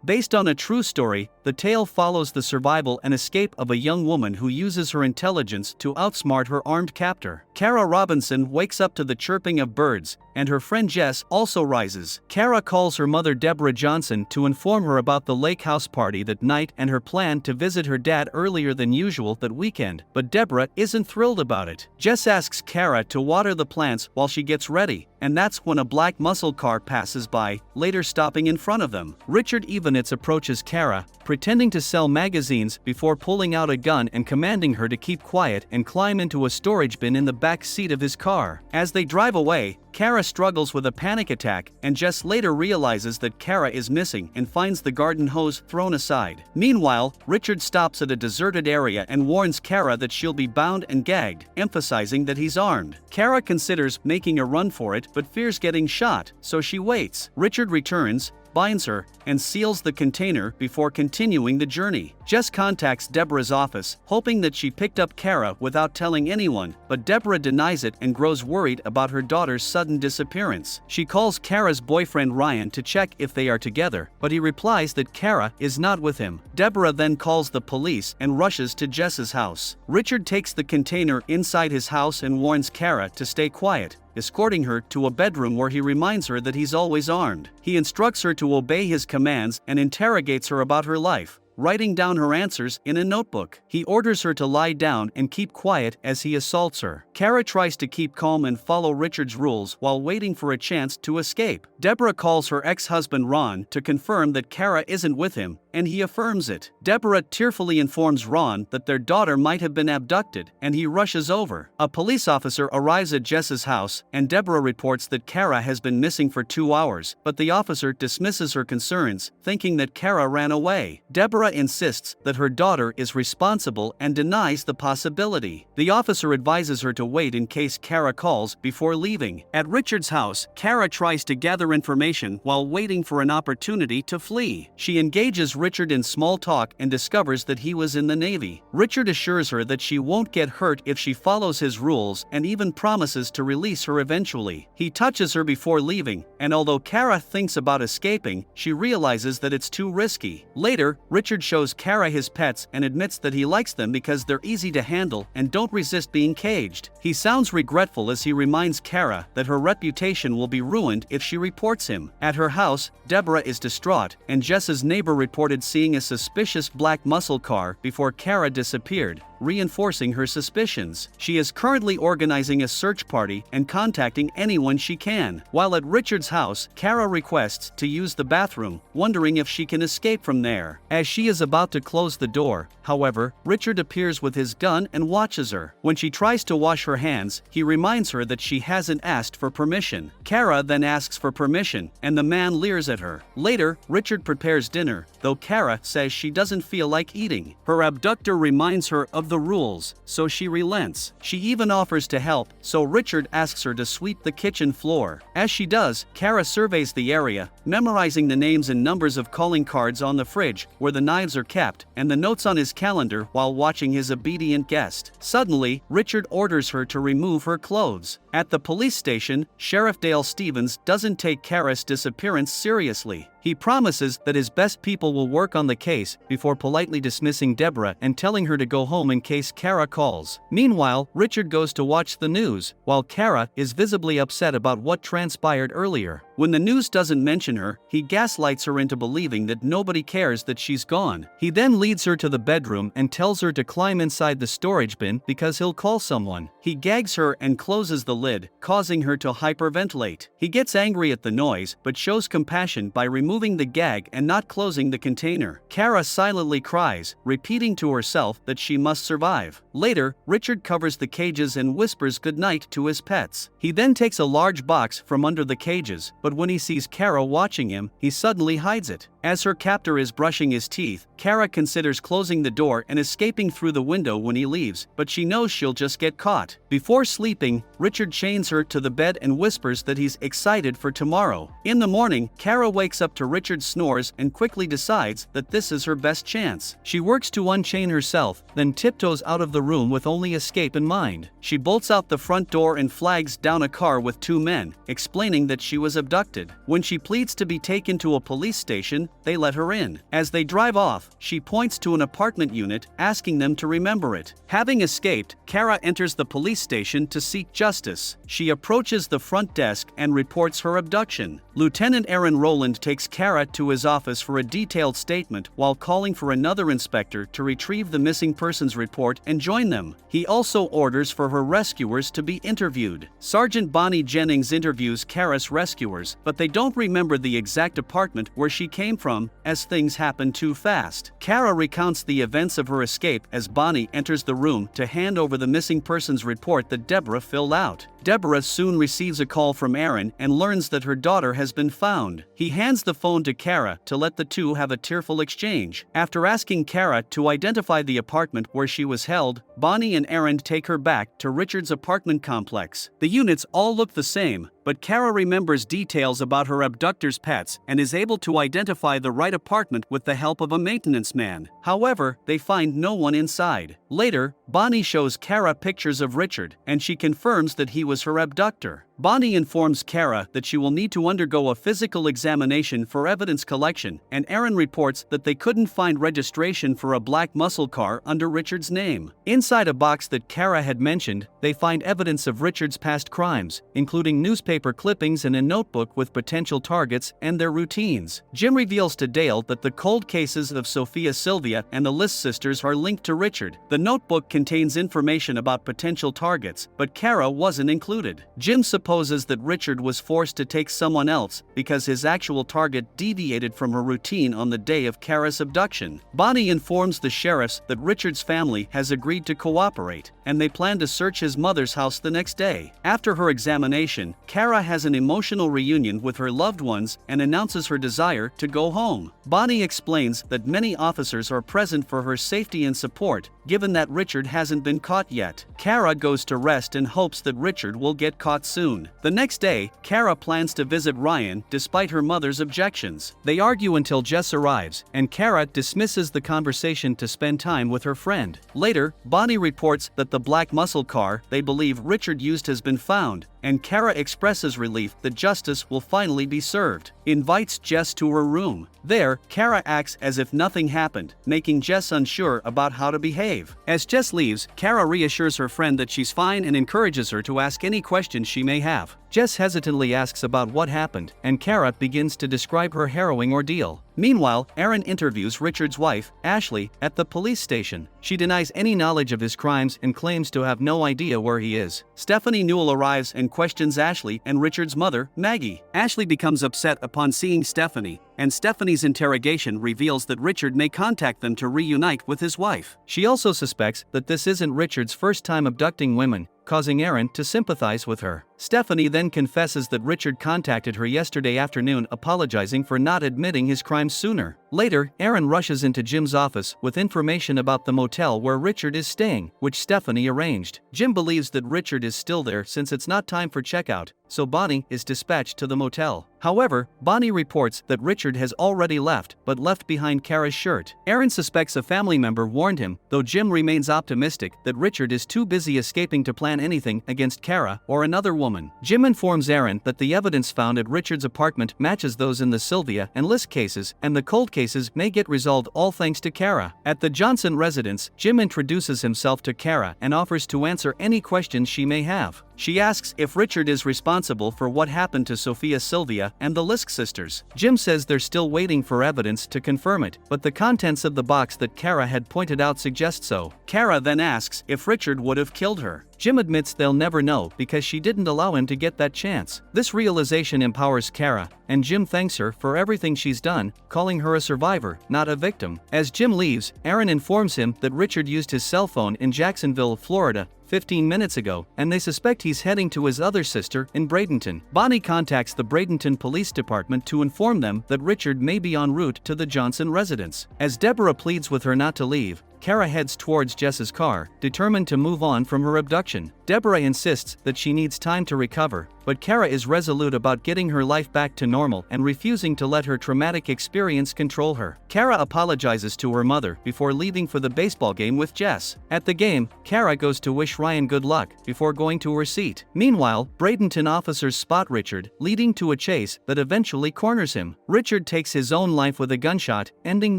Based on a true story, the tale follows the survival and escape of a young woman who uses her intelligence to outsmart her armed captor. Kara Robinson wakes up to the chirping of birds, and her friend Jess also rises. Kara calls her mother Deborah Johnson to inform her about the lake house party that night and her plan to visit her dad earlier than usual that weekend, but Deborah isn't thrilled about it. Jess asks Kara to water the plants while she gets ready, and that's when a black muscle car passes by, later stopping in front of them. Richard Evenitz approaches Kara, pretending to sell magazines before pulling out a gun and commanding her to keep quiet and climb into a storage bin in the back seat of his car. As they drive away, Kara struggles with a panic attack, and Jess later realizes that Kara is missing and finds the garden hose thrown aside. Meanwhile, Richard stops at a deserted area and warns Kara that she'll be bound and gagged, emphasizing that he's armed. Kara considers making a run for it but fears getting shot, so she waits. Richard returns, binds her, and seals the container before continuing the journey. Jess contacts Deborah's office, hoping that she picked up Kara without telling anyone, but Deborah denies it and grows worried about her daughter's sudden disappearance. She calls Kara's boyfriend Ryan to check if they are together, but he replies that Kara is not with him. Deborah then calls the police and rushes to Jess's house. Richard takes the container inside his house and warns Kara to stay quiet, escorting her to a bedroom where he reminds her that he's always armed. He instructs her to obey his commands and interrogates her about her life, writing down her answers in a notebook. He orders her to lie down and keep quiet as he assaults her. Kara tries to keep calm and follow Richard's rules while waiting for a chance to escape. Deborah calls her ex-husband Ron to confirm that Kara isn't with him, and he affirms it. Deborah tearfully informs Ron that their daughter might have been abducted, and he rushes over. A police officer arrives at Jess's house, and Deborah reports that Kara has been missing for 2 hours, but the officer dismisses her concerns, thinking that Kara ran away. Deborah insists that her daughter is responsible and denies the possibility. The officer advises her to wait in case Kara calls before leaving. At Richard's house, Kara tries to gather information while waiting for an opportunity to flee. She engages Richard in small talk and discovers that he was in the Navy. Richard assures her that she won't get hurt if she follows his rules and even promises to release her eventually. He touches her before leaving, and although Kara thinks about escaping, she realizes that it's too risky. Later, Richard shows Kara his pets and admits that he likes them because they're easy to handle and don't resist being caged. He sounds regretful as he reminds Kara that her reputation will be ruined if she reports him. At her house, Deborah is distraught, and Jess's neighbor reported seeing a suspicious black muscle car before Kara disappeared, reinforcing her suspicions. She is currently organizing a search party and contacting anyone she can. While at Richard's house, Kara requests to use the bathroom, wondering if she can escape from there. As she is about to close the door, however, Richard appears with his gun and watches her. When she tries to wash her hands, he reminds her that she hasn't asked for permission. Kara then asks for permission, and the man leers at her. Later, Richard prepares dinner, though Kara says she doesn't feel like eating. Her abductor reminds her of the rules, so she relents. She even offers to help, so Richard asks her to sweep the kitchen floor. As she does, Kara surveys the area, memorizing the names and numbers of calling cards on the fridge, where the knives are kept, and the notes on his calendar while watching his obedient guest. Suddenly, Richard orders her to remove her clothes. At the police station, Sheriff Dale Stevens doesn't take Kara's disappearance seriously. He promises that his best people will work on the case before politely dismissing Deborah and telling her to go home in case Kara calls. Meanwhile, Richard goes to watch the news, while Kara is visibly upset about what transpired earlier. When the news doesn't mention her, he gaslights her into believing that nobody cares that she's gone. He then leads her to the bedroom and tells her to climb inside the storage bin because he'll call someone. He gags her and closes the lid, causing her to hyperventilate. He gets angry at the noise, but shows compassion by removing the gag and not closing the container. Kara silently cries, repeating to herself that she must survive. Later, Richard covers the cages and whispers goodnight to his pets. He then takes a large box from under the cages, but when he sees Kara watching him, he suddenly hides it. As her captor is brushing his teeth, Kara considers closing the door and escaping through the window when he leaves, but she knows she'll just get caught. Before sleeping, Richard chains her to the bed and whispers that he's excited for tomorrow. In the morning, Kara wakes up to Richard's snores and quickly decides that this is her best chance. She works to unchain herself, then tiptoes out of the room with only escape in mind. She bolts out the front door and flags down a car with 2 men, explaining that she was abducted. When she pleads to be taken to a police station, they let her in. As they drive off, she points to an apartment unit, asking them to remember it. Having escaped, Kara enters the police station to seek justice. She approaches the front desk and reports her abduction. Lieutenant Aaron Rowland takes Kara to his office for a detailed statement while calling for another inspector to retrieve the missing persons report and join them. He also orders for her rescuers to be interviewed. Sergeant Bonnie Jennings interviews Kara's rescuers, but they don't remember the exact apartment where she came from, as things happen too fast. Kara recounts the events of her escape as Bonnie enters the room to hand over the missing persons report that Deborah filled out. Deborah soon receives a call from Aaron and learns that her daughter has been found. He hands the phone to Kara to let the two have a tearful exchange. After asking Kara to identify the apartment where she was held, Bonnie and Aaron take her back to Richard's apartment complex. The units all look the same, but Kara remembers details about her abductor's pets and is able to identify the right apartment with the help of a maintenance man. However, they find no one inside. Later, Bonnie shows Kara pictures of Richard, and she confirms that he was her abductor. Bonnie informs Kara that she will need to undergo a physical examination for evidence collection, and Aaron reports that they couldn't find registration for a black muscle car under Richard's name. Inside a box that Kara had mentioned, they find evidence of Richard's past crimes, including newspaper clippings and a notebook with potential targets and their routines. Jim reveals to Dale that the cold cases of Sophia Sylvia and the List sisters are linked to Richard. The notebook contains information about potential targets, but Kara wasn't included. Jim supposes that Richard was forced to take someone else because his actual target deviated from her routine on the day of Kara's abduction. Bonnie informs the sheriffs that Richard's family has agreed to cooperate, and they plan to search his mother's house the next day. After her examination, Kara has an emotional reunion with her loved ones and announces her desire to go home. Bonnie explains that many officers are present for her safety and support, given that Richard hasn't been caught yet. Kara goes to rest and hopes that Richard will get caught soon. The next day, Kara plans to visit Ryan despite her mother's objections. They argue until Jess arrives, and Kara dismisses the conversation to spend time with her friend. Later, Bonnie reports that the black muscle car they believe Richard used has been found, and Kara expresses relief that justice will finally be served. Invites Jess to her room. There, Kara acts as if nothing happened, making Jess unsure about how to behave. As Jess leaves, Kara reassures her friend that she's fine and encourages her to ask any questions she may have. Jess hesitantly asks about what happened, and Kara begins to describe her harrowing ordeal. Meanwhile, Aaron interviews Richard's wife, Ashley, at the police station. She denies any knowledge of his crimes and claims to have no idea where he is. Stephanie Newell arrives and questions Ashley and Richard's mother, Maggie. Ashley becomes upset upon seeing Stephanie, and Stephanie's interrogation reveals that Richard may contact them to reunite with his wife. She also suspects that this isn't Richard's first time abducting women, causing Aaron to sympathize with her. Stephanie then confesses that Richard contacted her yesterday afternoon apologizing for not admitting his crimes sooner. Later, Aaron rushes into Jim's office with information about the motel where Richard is staying, which Stephanie arranged. Jim believes that Richard is still there since it's not time for checkout, so Bonnie is dispatched to the motel. However, Bonnie reports that Richard has already left, but left behind Kara's shirt. Aaron suspects a family member warned him, though Jim remains optimistic that Richard is too busy escaping to plan anything against Kara or another woman. Jim informs Aaron that the evidence found at Richard's apartment matches those in the Sylvia and List cases, and the cold cases may get resolved all thanks to Kara. At the Johnson residence, Jim introduces himself to Kara and offers to answer any questions she may have. She asks if Richard is responsible for what happened to Sophia Sylvia and the Lisk sisters. Jim says they're still waiting for evidence to confirm it, but the contents of the box that Kara had pointed out suggest so. Kara then asks if Richard would have killed her. Jim admits they'll never know because she didn't allow him to get that chance. This realization empowers Kara, and Jim thanks her for everything she's done, calling her a survivor, not a victim. As Jim leaves, Aaron informs him that Richard used his cell phone in Jacksonville, Florida, 15 minutes ago, and they suspect he's heading to his other sister in Bradenton. Bonnie contacts the Bradenton Police Department to inform them that Richard may be en route to the Johnson residence. As Deborah pleads with her not to leave, Kara heads towards Jess's car, determined to move on from her abduction. Deborah insists that she needs time to recover, but Kara is resolute about getting her life back to normal and refusing to let her traumatic experience control her. Kara apologizes to her mother before leaving for the baseball game with Jess. At the game, Kara goes to wish Ryan good luck before going to her seat. Meanwhile, Bradenton officers spot Richard, leading to a chase that eventually corners him. Richard takes his own life with a gunshot, ending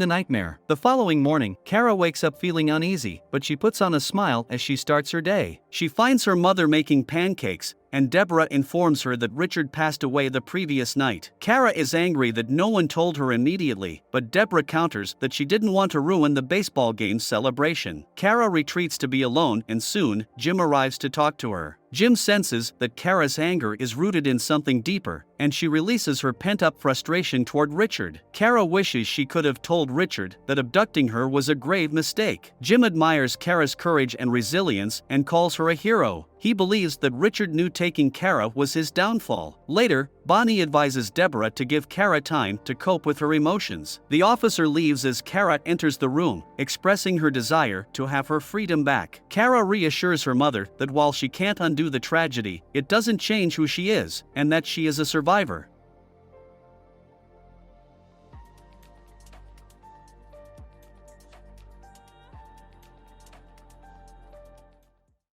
the nightmare. The following morning, Kara wakes up feeling uneasy, but she puts on a smile as she starts her day. She finds her mother making pancakes, and Deborah informs her that Richard passed away the previous night. Kara is angry that no one told her immediately, but Deborah counters that she didn't want to ruin the baseball game's celebration. Kara retreats to be alone, and soon, Jim arrives to talk to her. Jim senses that Kara's anger is rooted in something deeper, and she releases her pent-up frustration toward Richard. Kara wishes she could have told Richard that abducting her was a grave mistake. Jim admires Kara's courage and resilience and calls her a hero. He believes that Richard knew taking Kara was his downfall. Later, Bonnie advises Deborah to give Kara time to cope with her emotions. The officer leaves as Kara enters the room, expressing her desire to have her freedom back. Kara reassures her mother that while she can't undo the tragedy, it doesn't change who she is, and that she is a survivor.